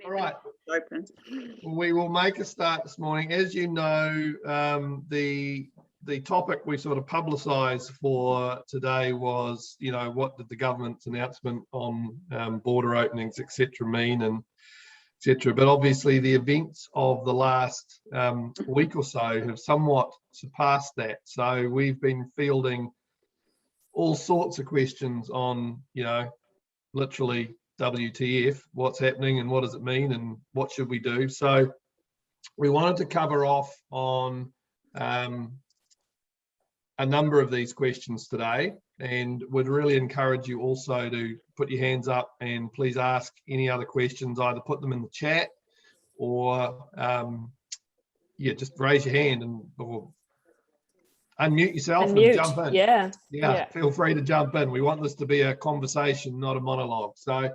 All right. Open. We will make a start this morning. As you know, the topic we sort of publicised for today was, you know, what did the government's announcement on border openings, etc., mean, and etc. But obviously, the events of the last week or so have somewhat surpassed that. So we've been fielding all sorts of questions on, you know, literally WTF, what's happening and what does it mean and what should we do? So we wanted to cover off on a number of these questions today, and would really encourage you also to put your hands up and please ask any other questions, either put them in the chat or yeah, just raise your hand and or unmute yourself and jump in. Yeah, feel free to jump in. We want this to be a conversation, not a monologue. So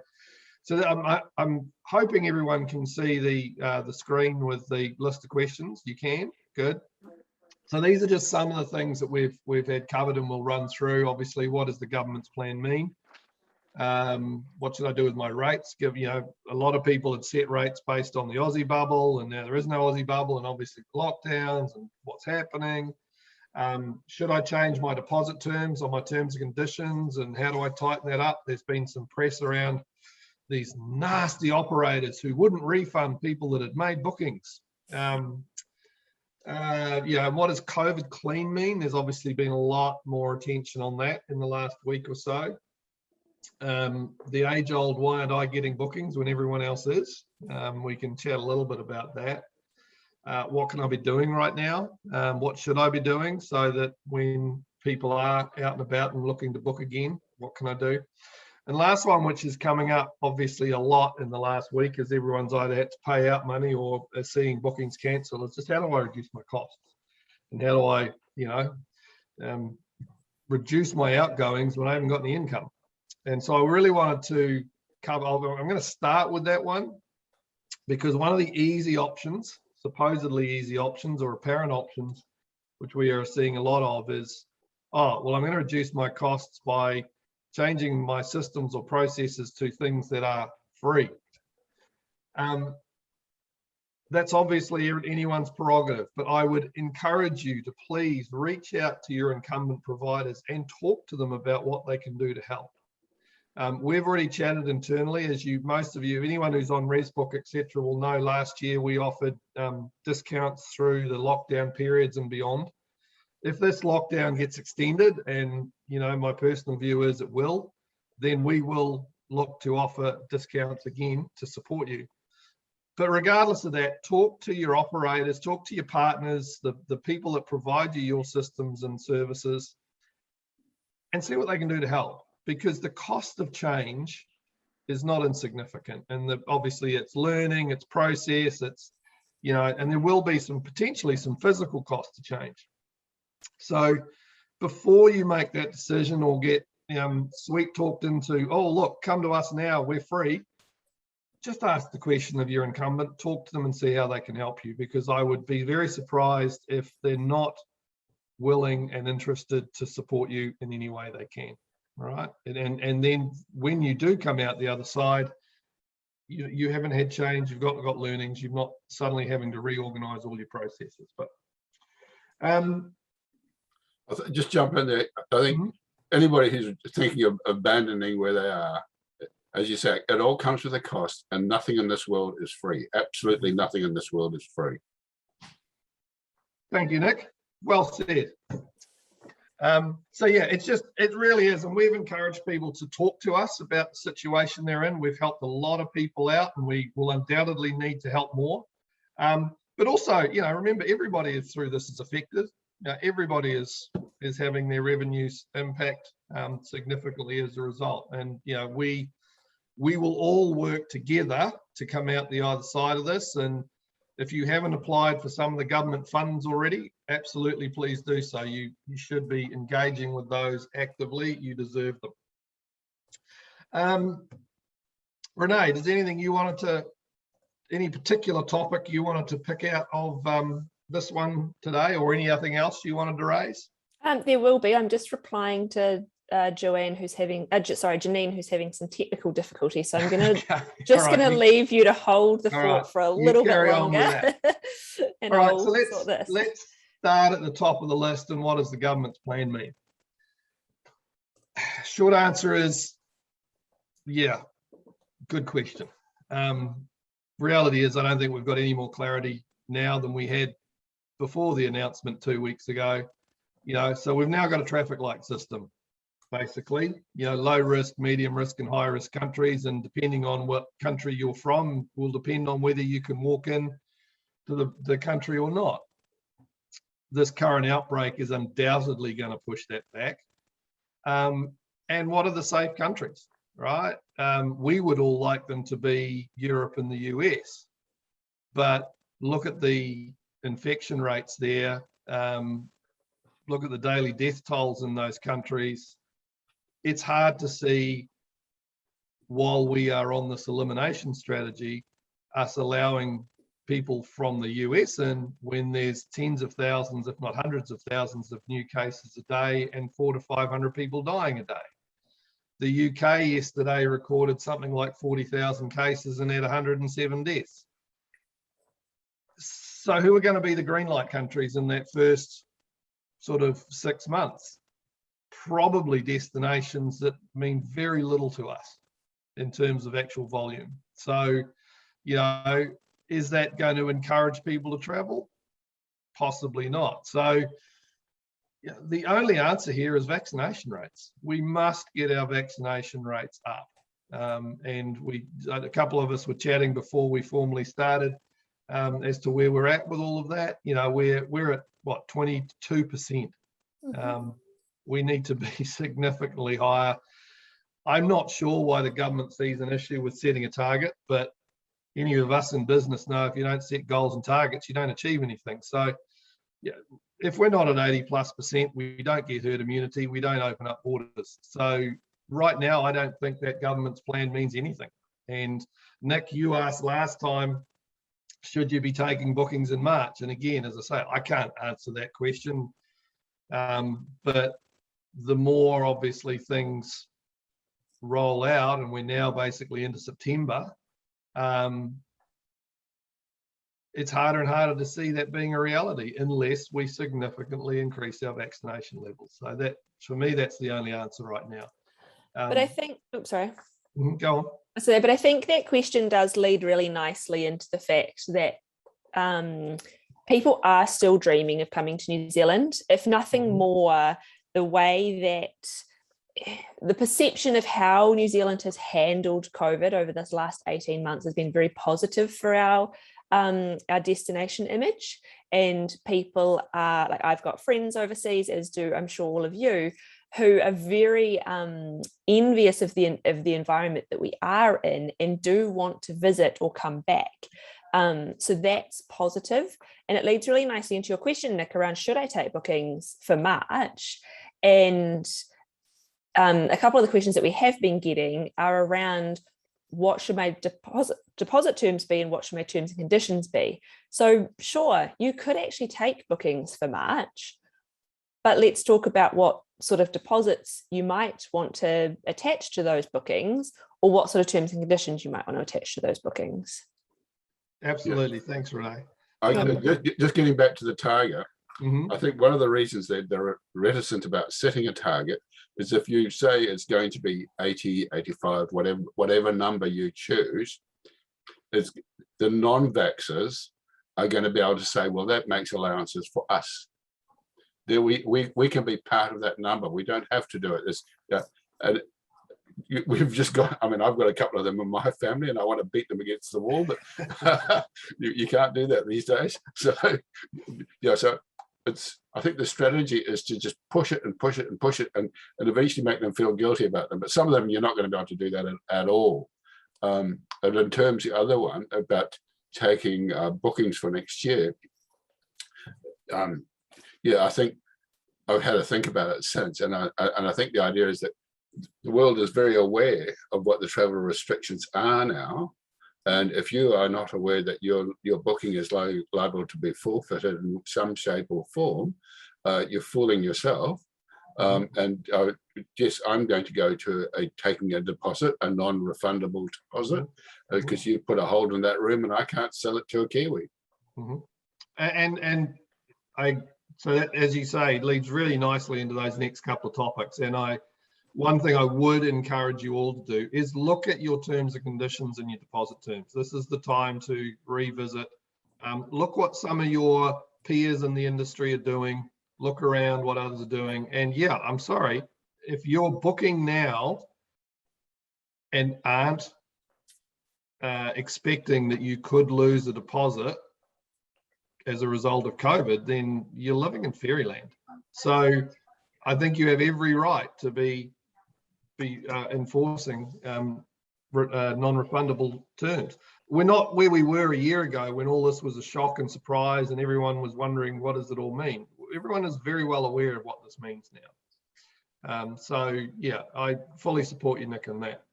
I'm hoping everyone can see the screen with the list of questions. You can, good. So these are just some of the things that we've had covered and we'll run through. Obviously, what does the government's plan mean? What should I do with my rates? You know, a lot of people had set rates based on the Aussie bubble, and now there is no Aussie bubble, and obviously lockdowns and what's happening. Should I change my deposit terms or my terms and conditions, and how do I tighten that up? There's been some press around these nasty operators who wouldn't refund people that had made bookings. Yeah, what does COVID clean mean? There's obviously been a lot more attention on that in the last week or so. The age-old, why aren't I getting bookings when everyone else is? We can chat a little bit about that. What can I be doing right now? What should I be doing so that when people are out and about and looking to book again, what can I do? And last one, which is coming up obviously a lot in the last week, as everyone's either had to pay out money or are seeing bookings cancel, is just how do I reduce my costs? And how do I, you know, reduce my outgoings when I haven't got any income? And so I really wanted to cover, I'm going to start with that one, because one of the easy options, supposedly easy options or apparent options, which we are seeing a lot of, is, oh, well, I'm going to reduce my costs by changing my systems or processes to things that are free. That's obviously anyone's prerogative, but I would encourage you to please reach out to your incumbent providers and talk to them about what they can do to help. We've already chatted internally, as most of you, anyone who's on ResBook, etc., will know. Last year we offered discounts through the lockdown periods and beyond. If this lockdown gets extended, and you know, my personal view is it will, then we will look to offer discounts again to support you. But regardless of that, talk to your operators, talk to your partners, the people that provide you your systems and services, and see what they can do to help. Because the cost of change is not insignificant, and obviously it's learning, it's process, it's, you know, and there will be potentially some physical cost to change. So before you make that decision or get sweet talked into, oh look, come to us now, we're free, just ask the question of your incumbent, talk to them and see how they can help you, because I would be very surprised if they're not willing and interested to support you in any way they can. Right, and then when you do come out the other side, you haven't had change, you've got learnings, you're not suddenly having to reorganize all your processes. But just jump in there. I think anybody who's thinking of abandoning where they are, as you say, it all comes with a cost, and nothing in this world is free. Absolutely nothing in this world is free. Thank you, Nick. Well said. So yeah, it really is, and we've encouraged people to talk to us about the situation they're in. We've helped a lot of people out, and we will undoubtedly need to help more. But also, you know, remember, everybody is through this is affected. Everybody is having their revenues impact significantly as a result, and you know, we will all work together to come out the other side of this. And if you haven't applied for some of the government funds already, absolutely please do so. You should be engaging with those actively. You deserve them. Renee, does anything you wanted to, any particular topic you wanted to pick out of this one today, or anything else you wanted to raise? There will be. I'm just replying to Janine, who's having some technical difficulty. So I'm going to Okay. just All going to right, leave you to hold the all fort right, for a you little bit carry on with longer. And All right, I'll so sort this. let's start at the top of the list. And what does the government's plan mean? Short answer is, yeah, good question. Reality is, I don't think we've got any more clarity now than we had before the announcement 2 weeks ago. So we've now got a traffic light system, basically, low risk, medium risk, and high risk countries. And depending on what country you're from will depend on whether you can walk in to the country or not. This current outbreak is undoubtedly going to push that back. And what are the safe countries, right? We would all like them to be Europe and the US, but look at the infection rates there. Look at the daily death tolls in those countries. It's hard to see, while we are on this elimination strategy, us allowing people from the US in when there's tens of thousands, if not hundreds of thousands of new cases a day and 400 to 500 people dying a day. The UK yesterday recorded something like 40,000 cases and had 107 deaths. So who are going to be the green light countries in that first sort of 6 months? Probably destinations that mean very little to us in terms of actual volume. So, is that going to encourage people to travel? Possibly not. So the only answer here is vaccination rates. We must get our vaccination rates up. And a couple of us were chatting before we formally started as to where we're at with all of that. We're at what, 22%. We need to be significantly higher. I'm not sure why the government sees an issue with setting a target, but any of us in business know if you don't set goals and targets, you don't achieve anything. So if we're not at 80+%, we don't get herd immunity, we don't open up borders. So right now, I don't think that government's plan means anything. And Nick, you asked last time, should you be taking bookings in March? And again, as I say, I can't answer that question. But the more obviously things roll out, and we're now basically into September, it's harder and harder to see that being a reality unless we significantly increase our vaccination levels. So that, for me, that's the only answer right now. But I think, sorry. Go on. So, but I think that question does lead really nicely into the fact that people are still dreaming of coming to New Zealand. If nothing more, the way that the perception of how New Zealand has handled COVID over this last 18 months has been very positive for our destination image. And people are, like, I've got friends overseas, as do I'm sure all of you, who are very envious of the environment that we are in and do want to visit or come back. So that's positive. And it leads really nicely into your question, Nick, around should I take bookings for March? And a couple of the questions that we have been getting are around what should my deposit terms be and what should my terms and conditions be? So sure, you could actually take bookings for March, but let's talk about what sort of deposits you might want to attach to those bookings, or what sort of terms and conditions you might want to attach to those bookings. Absolutely. Yeah. Thanks, Renee. Just getting back to the target, I think one of the reasons that they're reticent about setting a target is if you say it's going to be 80, 85, whatever number you choose, is the non-vaxxers are going to be able to say, well, that makes allowances for us. There we can be part of that number. We don't have to do it. We've just got, I mean, I've got a couple of them in my family and I want to beat them against the wall, but you can't do that these days. So, so I think the strategy is to just push it and push it and push it and eventually make them feel guilty about them. But some of them, you're not going to be able to do that at all. And in terms of the other one about taking bookings for next year, I think I've had to think about it since, and I think the idea is that the world is very aware of what the travel restrictions are now, and if you are not aware that your booking is liable to be forfeited in some shape or form, you're fooling yourself. And Jess, I'm going to go to taking a deposit, a non-refundable deposit, because you put a hold on that room and I can't sell it to a Kiwi. And so that, as you say, leads really nicely into those next couple of topics. And one thing I would encourage you all to do is look at your terms and conditions and your deposit terms. This is the time to revisit. Look what some of your peers in the industry are doing. Look around what others are doing. And yeah, I'm sorry, if you're booking now and aren't expecting that you could lose a deposit as a result of COVID, then you're living in fairyland. So I think you have every right to be enforcing non-refundable terms. We're not where we were a year ago when all this was a shock and surprise and everyone was wondering, what does it all mean? Everyone is very well aware of what this means now. So yeah, I fully support you, Nick, on that.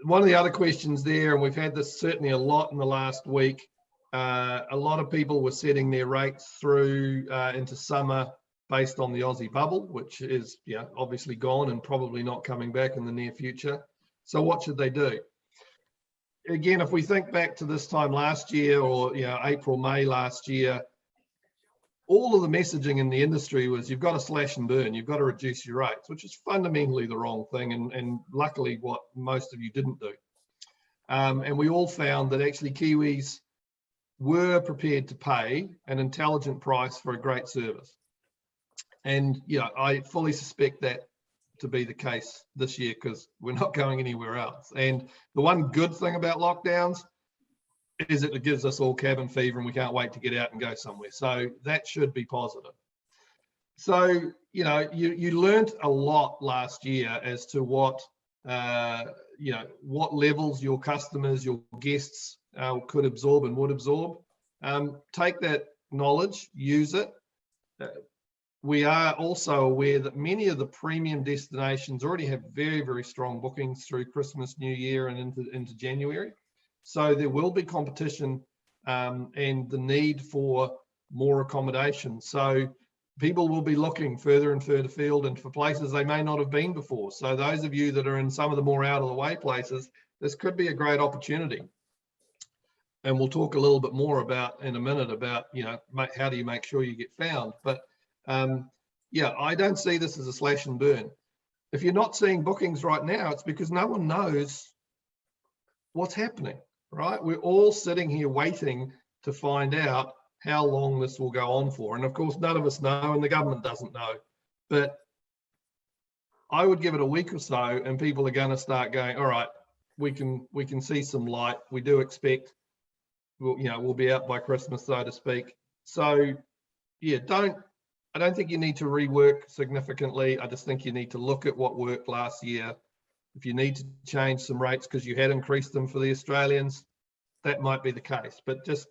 One of the other questions there, and we've had this certainly a lot in the last week, a lot of people were setting their rates through into summer based on the Aussie bubble, which is obviously gone and probably not coming back in the near future. So what should they do? Again, if we think back to this time last year, or April, May last year, all of the messaging in the industry was you've got to slash and burn, you've got to reduce your rates, which is fundamentally the wrong thing, and luckily what most of you didn't do. And we all found that actually Kiwis were prepared to pay an intelligent price for a great service. And I fully suspect that to be the case this year, because we're not going anywhere else. And the one good thing about lockdowns is that it gives us all cabin fever and we can't wait to get out and go somewhere. So that should be positive. So, you learned a lot last year as to what levels your customers, your guests could absorb and would absorb. Take that knowledge, use it. We are also aware that many of the premium destinations already have very, very strong bookings through Christmas, New Year, and into January. So there will be competition and the need for more accommodation. So people will be looking further and further afield and for places they may not have been before. So those of you that are in some of the more out of the way places, this could be a great opportunity. And we'll talk a little bit more about in a minute about, how do you make sure you get found. But I don't see this as a slash and burn. If you're not seeing bookings right now, it's because no one knows what's happening, right? We're all sitting here waiting to find out how long this will go on for. And of course, none of us know, and the government doesn't know. But I would give it a week or so and people are going to start going, all right, we can see some light. We do expect we'll be out by Christmas, so to speak. So yeah, I don't think you need to rework significantly. I just think you need to look at what worked last year. If you need to change some rates because you had increased them for the Australians, that might be the case. But just,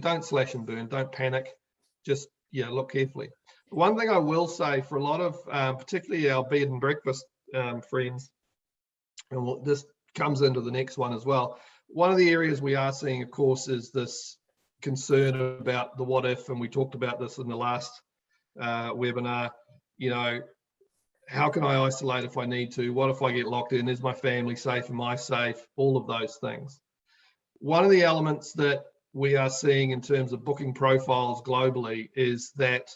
don't slash and burn, don't panic. Just, look carefully. One thing I will say for a lot of, particularly our bed and breakfast friends, and this comes into the next one as well. One of the areas we are seeing, of course, is this concern about the what if, and we talked about this in the last webinar. How can I isolate if I need to? What if I get locked in? Is my family safe? Am I safe? All of those things. One of the elements that we are seeing in terms of booking profiles globally is that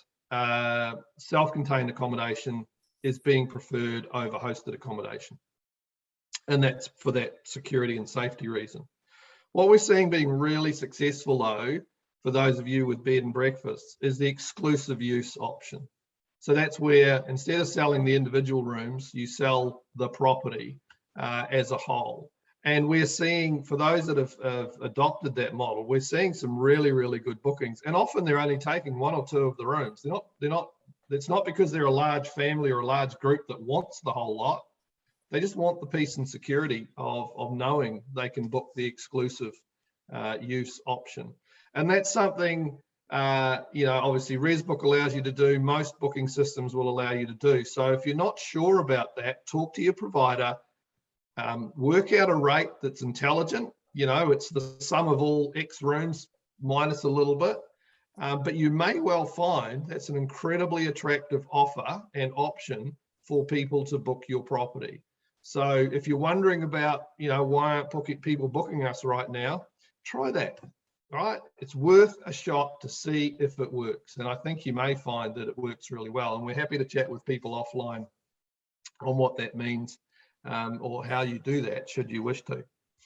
self-contained accommodation is being preferred over hosted accommodation. And that's for that security and safety reason. What we're seeing being really successful, though, for those of you with bed and breakfasts, is the exclusive use option. So that's where instead of selling the individual rooms, you sell the property as a whole. And we're seeing, for those that have adopted that model, we're seeing some really, really good bookings. And often they're only taking one or two of the rooms. It's not because they're a large family or a large group that wants the whole lot. They just want the peace and security of knowing they can book the exclusive use option. And that's something, obviously ResBook allows you to do, most booking systems will allow you to do. So if you're not sure about that, talk to your provider, work out a rate that's intelligent. It's the sum of all X rooms minus a little bit, But you may well find that's an incredibly attractive offer and option for people to book your property. So if you're wondering about, why aren't people booking us right now, try that, right? It's worth a shot to see if it works. And I think you may find that it works really well. And we're happy to chat with people offline on what that means, or how you do that, should you wish to.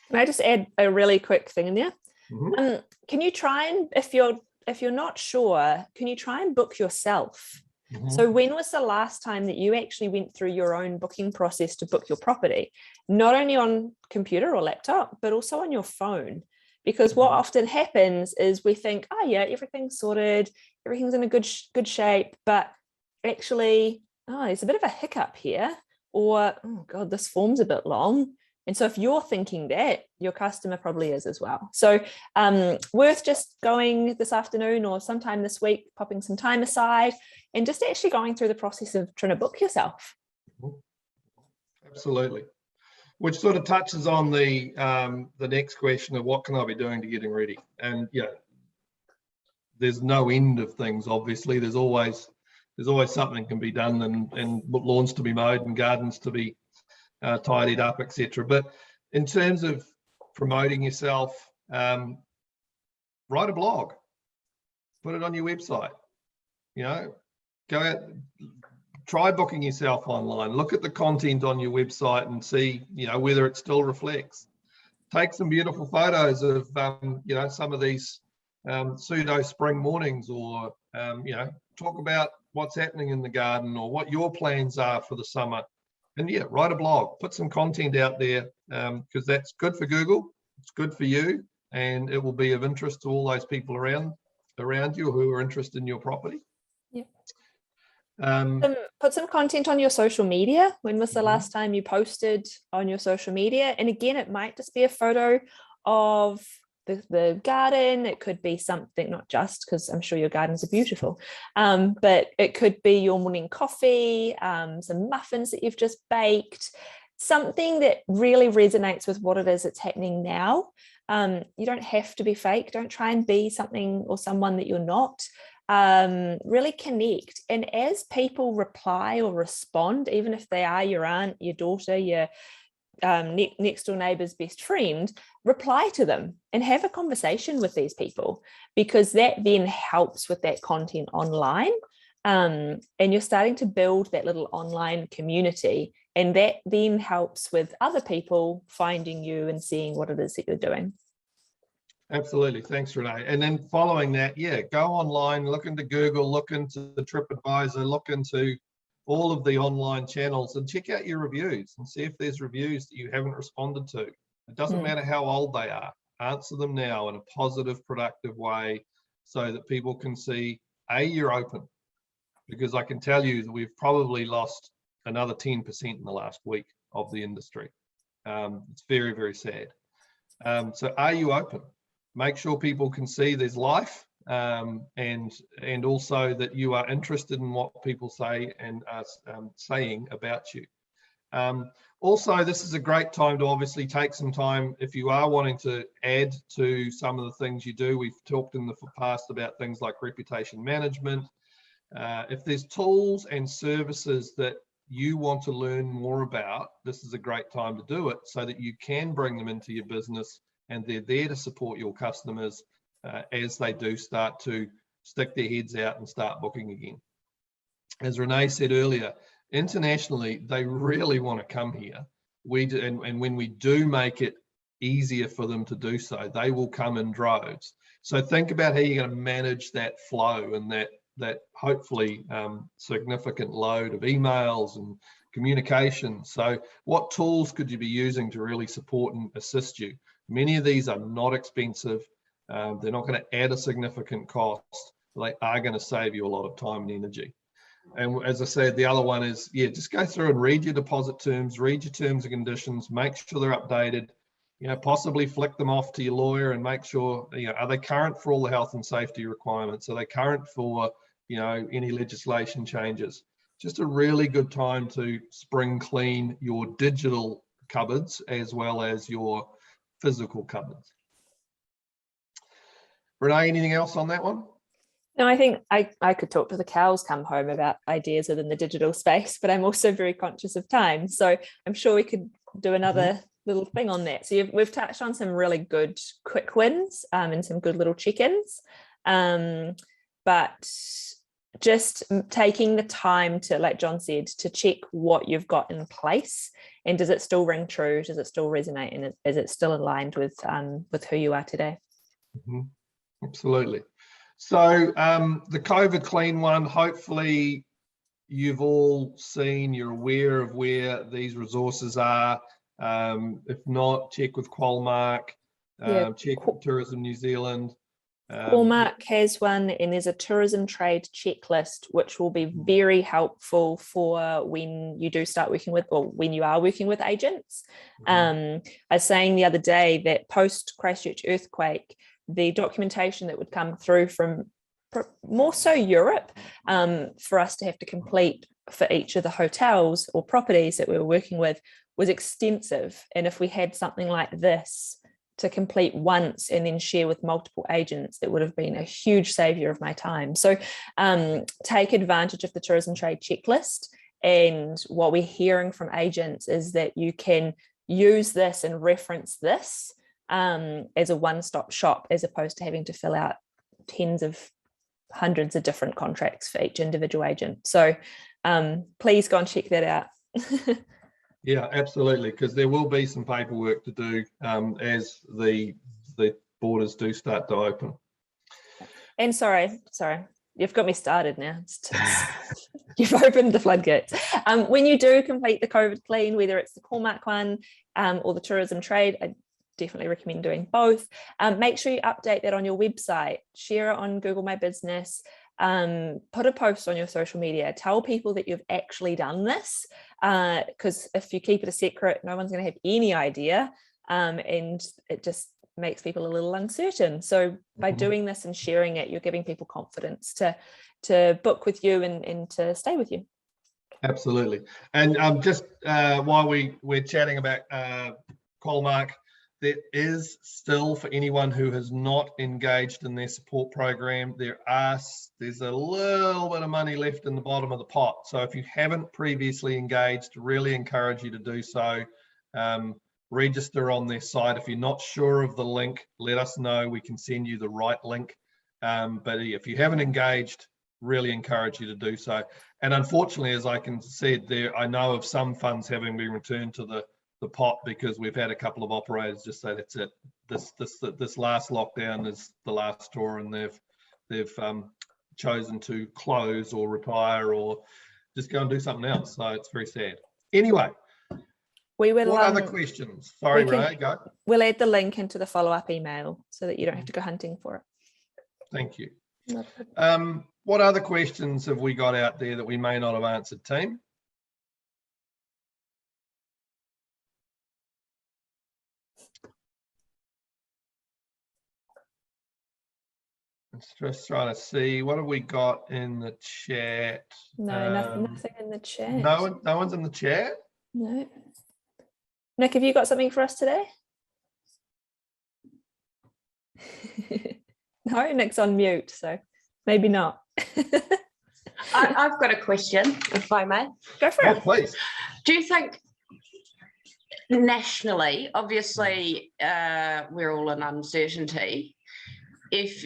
Can I just add a really quick thing in there? Mm-hmm. Can you try and, if you're not sure, can you try and book yourself? Mm-hmm. So when was the last time that you actually went through your own booking process to book your property? Not only on computer or laptop, but also on your phone. Because what often happens is we think, oh yeah, everything's sorted, everything's in a good shape, but actually, there's a bit of a hiccup here, or, oh God, this form's a bit long. And so if you're thinking that, your customer probably is as well. So worth just going this afternoon or sometime this week, popping some time aside and just actually going through the process of trying to book yourself. Absolutely. Which sort of touches on the next question of what can I be doing to getting ready? And there's no end of things. Obviously, there's always something can be done, and lawns to be mowed and gardens to be tidied up, etc. But in terms of promoting yourself, write a blog, put it on your website. Go out, try booking yourself online. Look at the content on your website and see, whether it still reflects. Take some beautiful photos of, some of these pseudo spring mornings, or talk about what's happening in the garden or what your plans are for the summer. And write a blog, put some content out there, because that's good for Google, it's good for you, and it will be of interest to all those people around you who are interested in your property. Put some content on your social media. When was the last time you posted on your social media? And again, it might just be a photo of the garden. It could be something, not just, because I'm sure your gardens are beautiful, but it could be your morning coffee, some muffins that you've just baked, something that really resonates with what it is that's happening now. You don't have to be fake. Don't try and be something or someone that you're not. Really connect. And as people reply or respond, even if they are your aunt, your daughter, your next door neighbor's best friend, reply to them and have a conversation with these people, because that then helps with that content online. And you're starting to build that little online community, and that then helps with other people finding you and seeing what it is that you're doing. Absolutely. Thanks, Renee. And then following that, go online, look into Google, look into the TripAdvisor, look into all of the online channels and check out your reviews and see if there's reviews that you haven't responded to. It doesn't matter how old they are. Answer them now in a positive, productive way so that people can see, you're open. Because I can tell you that we've probably lost another 10% in the last week of the industry. It's very, very sad. So are you open? Make sure people can see there's life, and also that you are interested in what people say and are saying about you. Also, this is a great time to obviously take some time if you are wanting to add to some of the things you do. We've talked in the past about things like reputation management. If there's tools and services that you want to learn more about, this is a great time to do it so that you can bring them into your business, and they're there to support your customers as they do start to stick their heads out and start booking again. As Renee said earlier, internationally, they really want to come here. We do, and when we do make it easier for them to do so, they will come in droves. So think about how you're going to manage that flow and that hopefully significant load of emails and communication. So what tools could you be using to really support and assist you? Many of these are not expensive. They're not going to add a significant cost. They are going to save you a lot of time and energy. And as I said, the other one is, just go through and read your deposit terms, read your terms and conditions, make sure they're updated, possibly flick them off to your lawyer and make sure, are they current for all the health and safety requirements? Are they current for, any legislation changes? Just a really good time to spring clean your digital cupboards as well as your physical cupboards. Renee, anything else on that one? No, I think I could talk to the cows come home about ideas within the digital space, but I'm also very conscious of time. So I'm sure we could do another little thing on that. So we've touched on some really good quick wins and some good little check-ins. But just taking the time to, like John said, to check what you've got in place, and does it still ring true? Does it still resonate? And is it still aligned with who you are today? Absolutely. So the COVID clean one, hopefully you've all seen, you're aware of where these resources are. If not, check with Qualmark, check with Tourism New Zealand. Qualmark has one, and there's a tourism trade checklist, which will be very helpful for when you do start working with, or when you are working with agents. I was saying the other day that post Christchurch earthquake, the documentation that would come through from more so Europe for us to have to complete for each of the hotels or properties that we were working with was extensive. And if we had something like this to complete once and then share with multiple agents, it would have been a huge savior of my time. So take advantage of the tourism trade checklist. And what we're hearing from agents is that you can use this and reference this as a one-stop shop, as opposed to having to fill out hundreds of different contracts for each individual agent. So please go and check that out. Yeah, absolutely, because there will be some paperwork to do as the borders do start to open. And sorry, you've got me started now. You've opened the floodgates. When you do complete the COVID clean, whether it's the Qualmark one or the tourism trade, I definitely recommend doing both. Make sure you update that on your website, share it on Google My Business, put a post on your social media, tell people that you've actually done this, because if you keep it a secret, no one's going to have any idea, and it just makes people a little uncertain. So by doing this and sharing it, you're giving people confidence to book with you and to stay with you. Absolutely. And just while we're chatting about Qualmark, there is still, for anyone who has not engaged in their support program, there's a little bit of money left in the bottom of the pot. So if you haven't previously engaged, really encourage you to do so. Register on their site. If you're not sure of the link, let us know. We can send you the right link. But if you haven't engaged, really encourage you to do so. And unfortunately, as I said there, I know of some funds having been returned to the pot because we've had a couple of operators just say that's it. This last lockdown is the last straw, and they've chosen to close or retire or just go and do something else. So it's very sad. Anyway, what other questions? Sorry, Renee, go. We'll add the link into the follow-up email so that you don't have to go hunting for it. Thank you. What other questions have we got out there that we may not have answered, team? Let's just try to see, what have we got in the chat? No, nothing in the chat. No one's in the chat? No. Nick, have you got something for us today? No, Nick's on mute, so maybe not. I've got a question, if I may. Go for it. Please. Do you think nationally, obviously we're all in uncertainty, if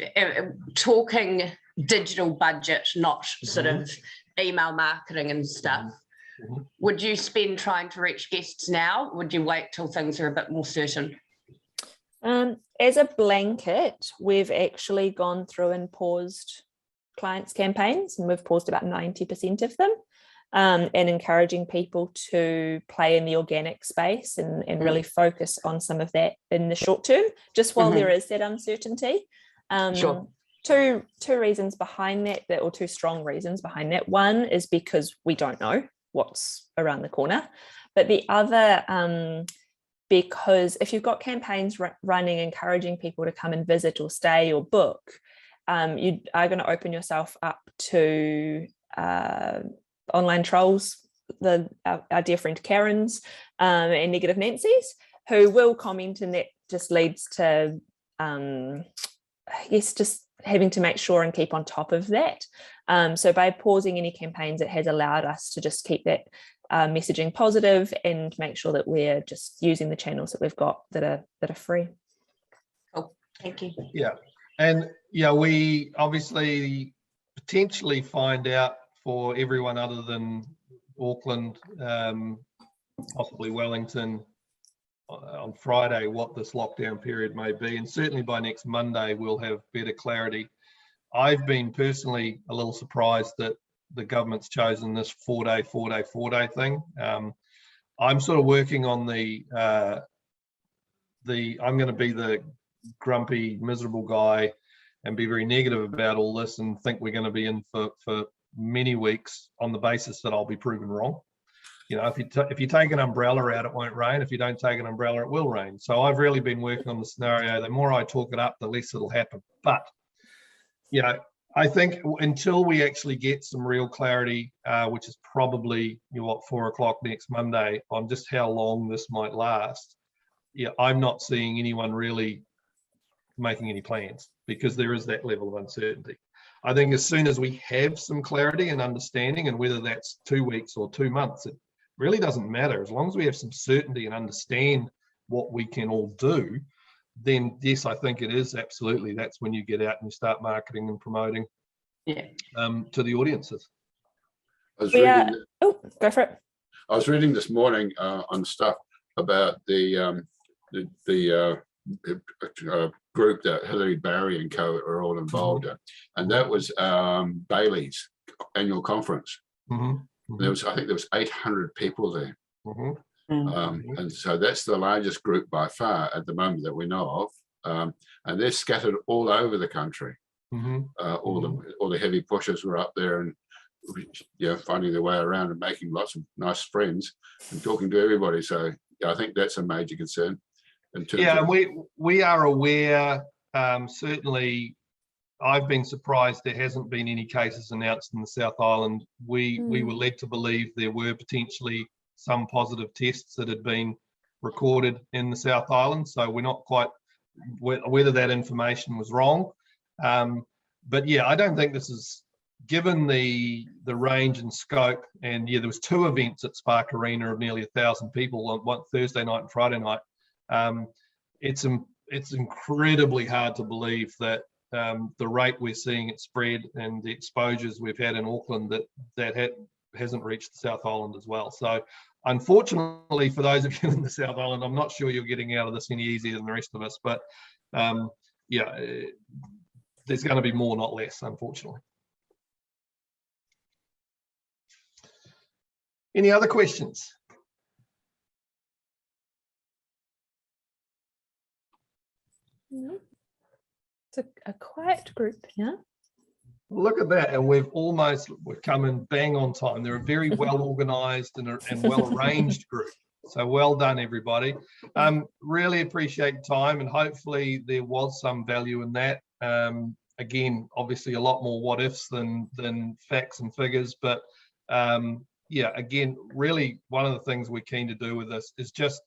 talking digital budget, not sort of email marketing and stuff, would you spend trying to reach guests now? Would you wait till things are a bit more certain? As a blanket, we've actually gone through and paused clients' campaigns, and we've paused about 90% of them, and encouraging people to play in the organic space and really focus on some of that in the short term, just while there is that uncertainty. Sure. Two reasons behind that, or two strong reasons behind that. One is because we don't know what's around the corner, but the other, because if you've got campaigns running, encouraging people to come and visit or stay or book, you are going to open yourself up to online trolls, our dear friend Karen's and negative Nancy's, who will comment, and that just leads to yes, just having to make sure and keep on top of that. So by pausing any campaigns, it has allowed us to just keep that messaging positive and make sure that we're just using the channels that we've got that are free. Cool. Thank you. Yeah, and yeah, we obviously potentially find out for everyone other than Auckland, possibly Wellington, on Friday what this lockdown period may be, and certainly by next Monday we'll have better clarity. I've been personally a little surprised that the government's chosen this 4-day thing. I'm sort of working on I'm going to be the grumpy, miserable guy and be very negative about all this and think we're going to be in for many weeks on the basis that I'll be proven wrong. You know, if you take an umbrella out, it won't rain. If you don't take an umbrella, it will rain. So I've really been working on the scenario. The more I talk it up, the less it'll happen. But, you know, I think until we actually get some real clarity, which is probably, 4 o'clock next Monday, on just how long this might last, yeah, I'm not seeing anyone really making any plans because there is that level of uncertainty. I think as soon as we have some clarity and understanding, and whether that's 2 weeks or 2 months, it really doesn't matter. As long as we have some certainty and understand what we can all do, then yes, I think it is absolutely. That's when you get out and you start marketing and promoting to the audiences. Go for it. I was reading this morning on stuff about the group that Hilary Barry and co are all involved in, and that was Bailey's annual conference. There was, I think there was 800 people there. And so that's the largest group by far at the moment that we know of, and they're scattered all over the country. All the heavy pushers were up there and finding their way around and making lots of nice friends and talking to everybody. So I think that's a major concern. And we are aware. Certainly, I've been surprised there hasn't been any cases announced in the South Island. We were led to believe there were potentially some positive tests that had been recorded in the South Island. So we're not quite whether that information was wrong. But yeah, I don't think this is, given the range and scope. And yeah, there was 2 events at Spark Arena of nearly 1,000 people on one Thursday night and Friday night. It's incredibly hard to believe that the rate we're seeing it spread and the exposures we've had in Auckland that hasn't reached the South Island as well. So unfortunately for those of you in the South Island, I'm not sure you're getting out of this any easier than the rest of us, but there's going to be more, not less, unfortunately. Any other questions? It's a quiet group here. Look at that, and we've come in bang on time. They're a very well organised and well arranged group. So well done, everybody. Really appreciate your time, and hopefully there was some value in that. Again, obviously a lot more what ifs than facts and figures, but again, really one of the things we're keen to do with this is just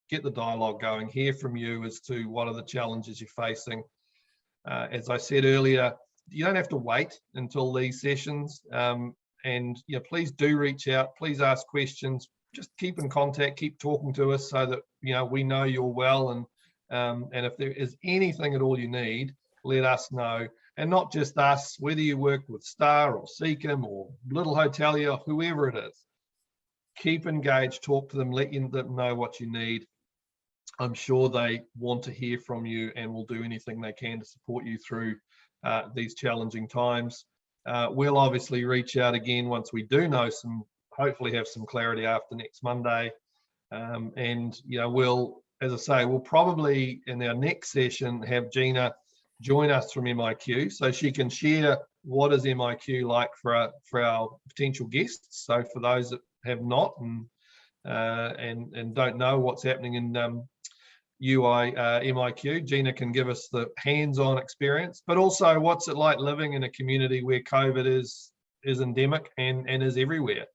get the dialogue going, hear from you as to what are the challenges you're facing. As I said earlier, you don't have to wait until these sessions, and please do reach out, please ask questions, just keep in contact, keep talking to us so that we know you're well, and if there is anything at all you need, let us know. And not just us, whether you work with Star or Seacom or Little Hotelier, whoever it is, keep engaged, talk to them, let them know what you need. I'm sure they want to hear from you and will do anything they can to support you through these challenging times. We'll obviously reach out again once we do know hopefully have some clarity after next Monday. And we'll, as I say, we'll probably in our next session have Gina join us from MIQ so she can share what is MIQ like for our potential guests. So for those that have not and don't know what's happening in MIQ, Gina can give us the hands-on experience, but also what's it like living in a community where COVID is endemic and is everywhere.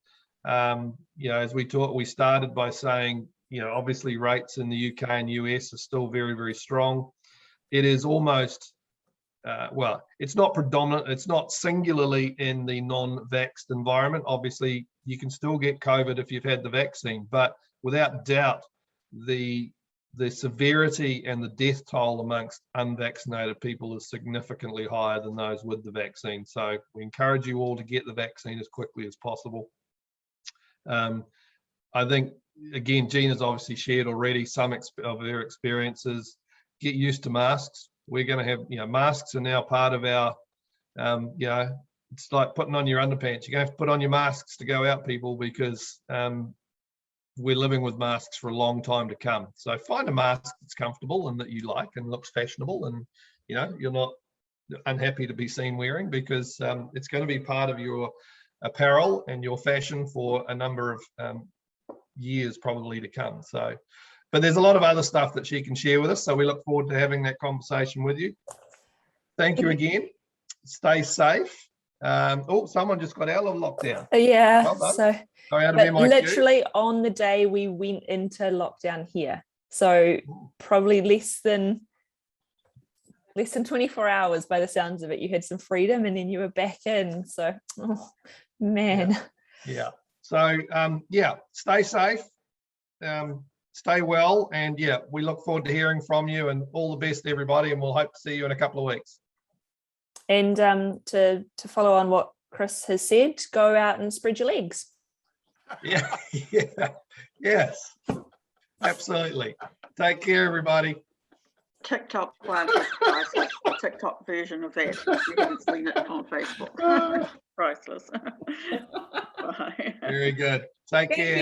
As we talked, we started by saying, obviously rates in the UK and US are still very, very strong. It is almost well, it's not predominant, it's not singularly in the non-vaxxed environment. Obviously, you can still get COVID if you've had the vaccine, but without doubt, the severity and the death toll amongst unvaccinated people is significantly higher than those with the vaccine. So we encourage you all to get the vaccine as quickly as possible. I think, again, Gina's obviously shared already some of her experiences. Get used to masks. We're going to have, masks are now part of our, it's like putting on your underpants. You're going to have to put on your masks to go out, people, because we're living with masks for a long time to come. So find a mask that's comfortable and that you like and looks fashionable, and you're not unhappy to be seen wearing, because it's going to be part of your apparel and your fashion for a number of years probably to come. So, but there's a lot of other stuff that she can share with us, so we look forward to having that conversation with you. Thank you again. Stay safe. Oh, someone just got out of lockdown. Yeah, Well done. so Sorry, out of MIQ. literally on the day we went into lockdown here, so probably less than 24 hours by the sounds of it, you had some freedom and then you were back in. So, oh man. Yeah. So stay safe, stay well, and we look forward to hearing from you, and all the best, everybody, and we'll hope to see you in a couple of weeks. And to follow on what Chris has said, go out and spread your legs. Yes, absolutely. Take care, everybody. TikTok TikTok version of that. You haven't seen it on Facebook. Priceless. Bye. Very good. Take care.